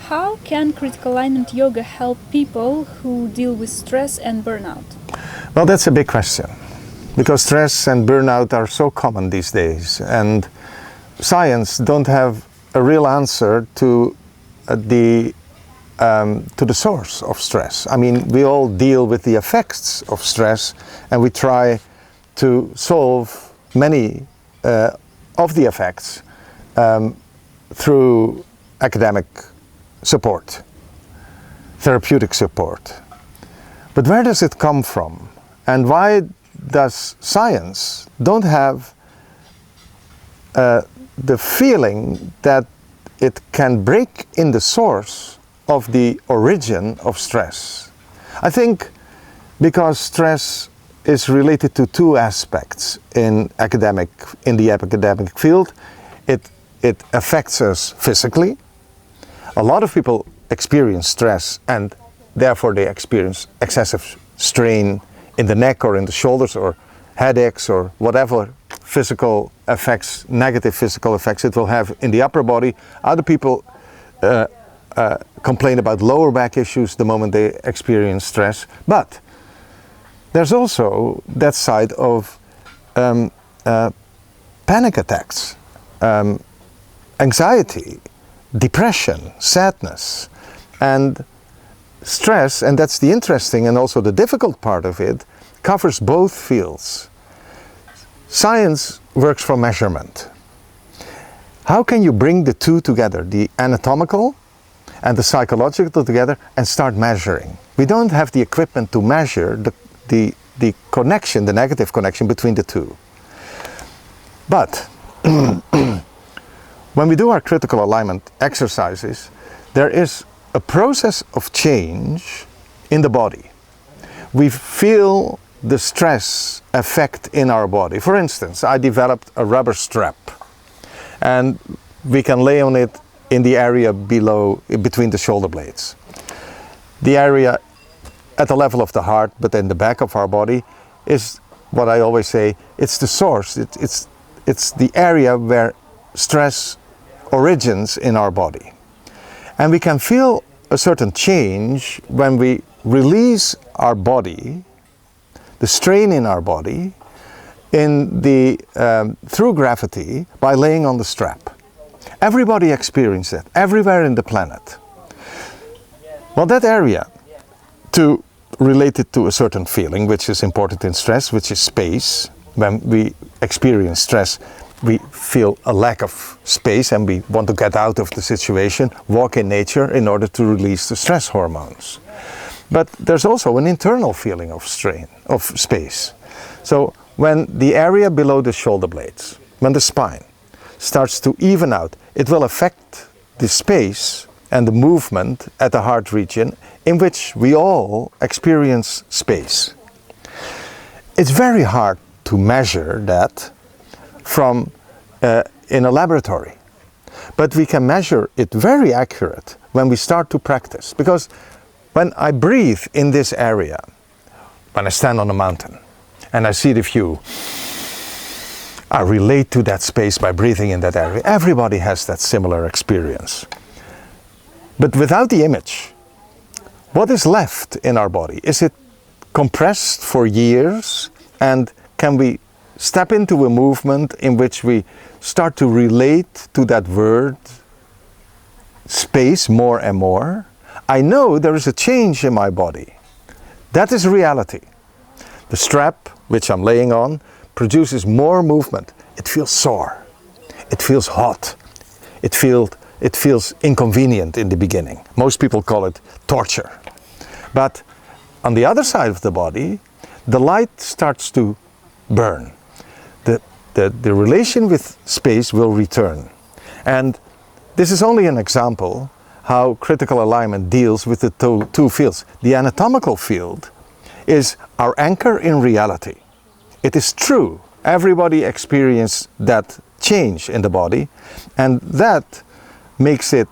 How can critical alignment yoga help people who deal with stress and burnout? Well, that's a big question, because stress and burnout are so common these days, and science don't have a real answer to the source of stress. I mean, we all deal with the effects of stress, and we try to solve many of the effects through academic support, therapeutic support. But where does it come from? And why does science don't have the feeling that it can break in the source of the origin of stress? I think because stress is related to two aspects in the academic field. It affects us physically. A lot of people experience stress, and therefore they experience excessive strain in the neck or in the shoulders, or headaches, or whatever physical effects, negative physical effects it will have in the upper body. Other people complain about lower back issues the moment they experience stress. But there's also that side of panic attacks, anxiety, depression, sadness, and stress, and that's the interesting and also the difficult part of it, covers both fields. Science works from measurement. How can you bring the two together, the anatomical and the psychological together, and start measuring? We don't have the equipment to measure the connection, the negative connection between the two. But when we do our critical alignment exercises, there is a process of change in the body. We feel the stress effect in our body. For instance, I developed a rubber strap, and we can lay on it in the area between the shoulder blades. The area at the level of the heart, but in the back of our body, is what I always say, it's the source, it's the area where stress origins in our body. And we can feel a certain change when we release our body, the strain in our body, through gravity by laying on the strap. Everybody experiences that, everywhere in the planet. Well, that area, to relate it to a certain feeling, which is important in stress, which is space. When we experience stress, we feel a lack of space and we want to get out of the situation, walk in nature in order to release the stress hormones. But there's also an internal feeling of strain, of space. So when the area below the shoulder blades, when the spine starts to even out, it will affect the space and the movement at the heart region in which we all experience space. It's very hard to measure that from in a laboratory, but we can measure it very accurate when we start to practice. Because when I breathe in this area, when I stand on a mountain and I see the view, I relate to that space by breathing in that area. Everybody has that similar experience. But without the image, what is left in our body? Is it compressed for years? And can we step into a movement in which we start to relate to that word, space, more and more? I know there is a change in my body. That is reality. The strap, which I'm laying on, produces more movement. It feels sore. It feels hot. It feels inconvenient in the beginning. Most people call it torture. But on the other side of the body, the light starts to burn. The relation with space will return. And this is only an example how critical alignment deals with the two fields. The anatomical field is our anchor in reality. It is true. Everybody experiences that change in the body, and that makes it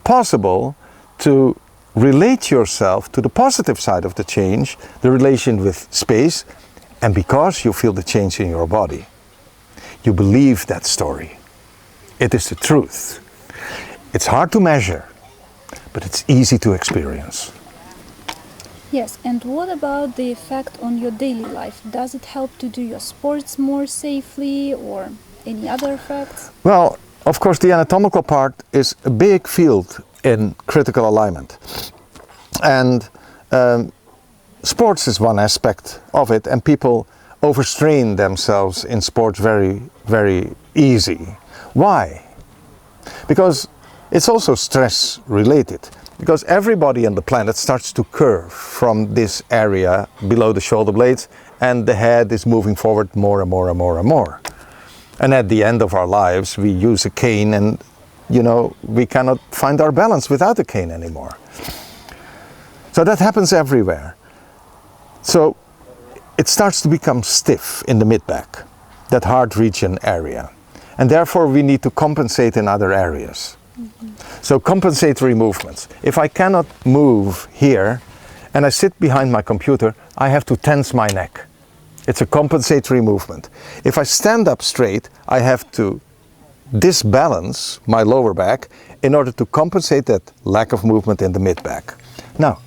possible to relate yourself to the positive side of the change, the relation with space, and because you feel the change in your body, you believe that story. It is the truth. It's hard to measure, but it's easy to experience. Yes, and what about the effect on your daily life? Does it help to do your sports more safely or any other effects? Well, of course, the anatomical part is a big field in critical alignment. And sports is one aspect of it, and people overstrain themselves in sports very, very easy. Why? Because it's also stress related. Because everybody on the planet starts to curve from this area below the shoulder blades, and the head is moving forward more and more and more and more. And at the end of our lives, we use a cane, and we cannot find our balance without a cane anymore. So that happens everywhere. So it starts to become stiff in the mid-back, that heart region area. And therefore we need to compensate in other areas. So compensatory movements. If I cannot move here and I sit behind my computer, I have to tense my neck. It's a compensatory movement. If I stand up straight, I have to disbalance my lower back in order to compensate that lack of movement in the mid-back. Now,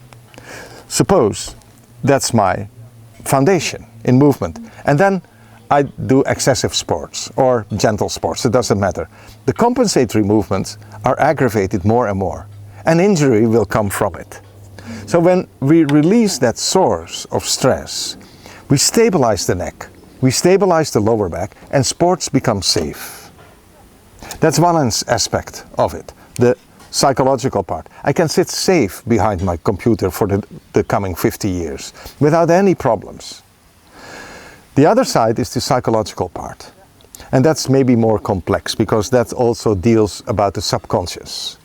suppose that's my foundation in movement, and then I do excessive sports or gentle sports, it doesn't matter. The compensatory movements are aggravated more and more, and injury will come from it. So when we release that source of stress, we stabilize the neck, we stabilize the lower back, and sports become safe. That's one aspect of it, the psychological part. I can sit safe behind my computer for the coming 50 years without any problems. The other side is the psychological part. And that's maybe more complex because that also deals about the subconscious.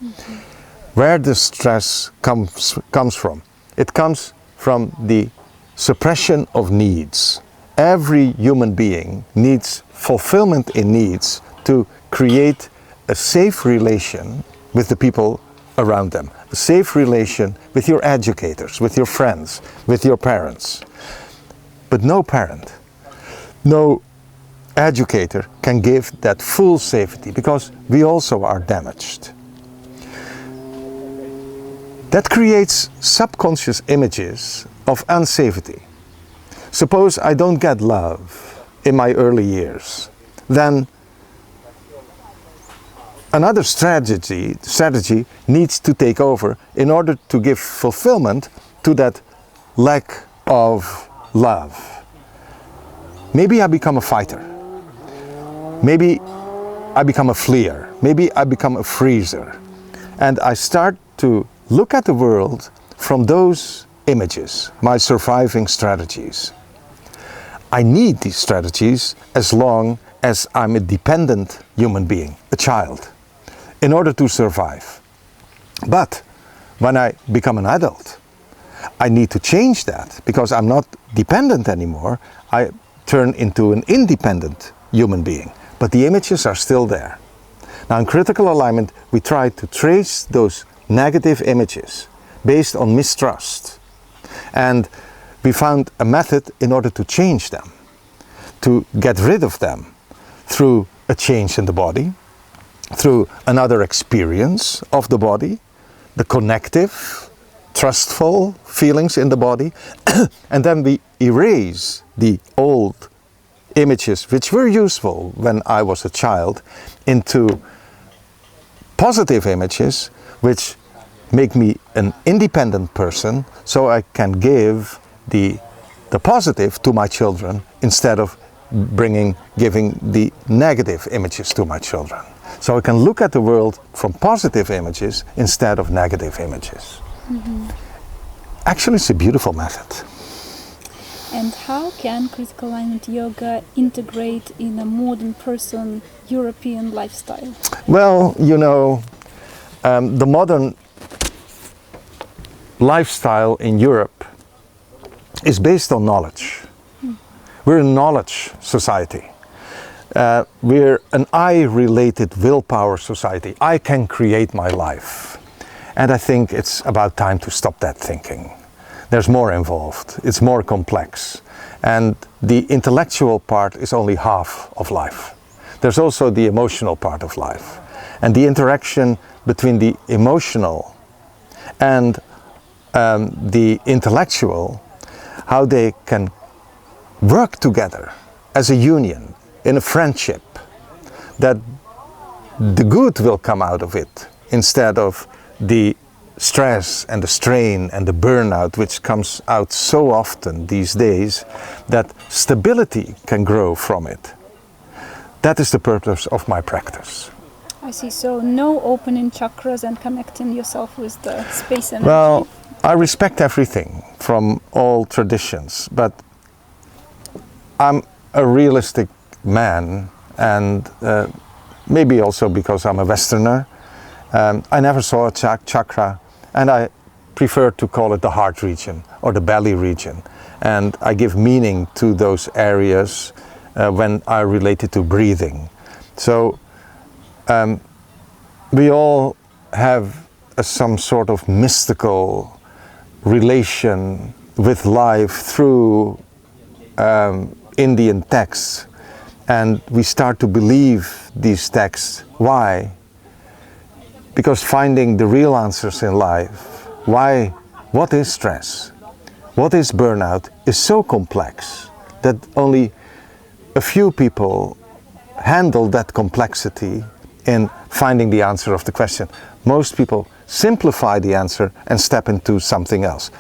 Where the stress comes from. It comes from the suppression of needs. Every human being needs fulfillment in needs to create a safe relation with the people around them. A safe relation with your educators, with your friends, with your parents. But no parent, no educator can give that full safety because we also are damaged. That creates subconscious images of unsafety. Suppose I don't get love in my early years, then another strategy needs to take over in order to give fulfillment to that lack of love. Maybe I become a fighter. Maybe I become a fleer. Maybe I become a freezer. And I start to look at the world from those images, my surviving strategies. I need these strategies as long as I'm a dependent human being, a child, in order to survive. But when I become an adult, I need to change that because I'm not dependent anymore. I turn into an independent human being, but the images are still there. Now in critical alignment, we try to trace those negative images based on mistrust. And we found a method in order to change them, to get rid of them through a change in the body, through another experience of the body, the connective, trustful feelings in the body, and then we erase the old images which were useful when I was a child into positive images which make me an independent person so I can give the positive to my children instead of giving the negative images to my children. So I can look at the world from positive images instead of negative images. Actually, it's a beautiful method. And how can critical alignment yoga integrate in a modern person European lifestyle? Well, the modern lifestyle in Europe is based on knowledge. We're a knowledge society. We're an I-related willpower society. I can create my life. And I think it's about time to stop that thinking. There's more involved. It's more complex. And the intellectual part is only half of life. There's also the emotional part of life. And the interaction between the emotional and the intellectual, how they can work together as a union, in a friendship, that the good will come out of it instead of the stress and the strain and the burnout which comes out so often these days, that stability can grow from it. That is the purpose of my practice. I see. So no opening chakras and connecting yourself with the space energy. Well, I respect everything from all traditions, but I'm a realistic man, and maybe also because I'm a Westerner, I never saw a chakra, and I prefer to call it the heart region or the belly region. And I give meaning to those areas when I relate it to breathing. So we all have some sort of mystical relation with life through Indian texts, and we start to believe these texts. Why? Because finding the real answers in life, what is stress, what is burnout, is so complex that only a few people handle that complexity in finding the answer of the question. Most people simplify the answer and step into something else.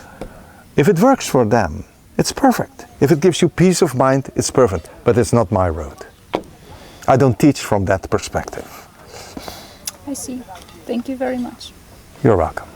If it works for them, it's perfect. If it gives you peace of mind, it's perfect. But it's not my road. I don't teach from that perspective. I see. Thank you very much. You're welcome.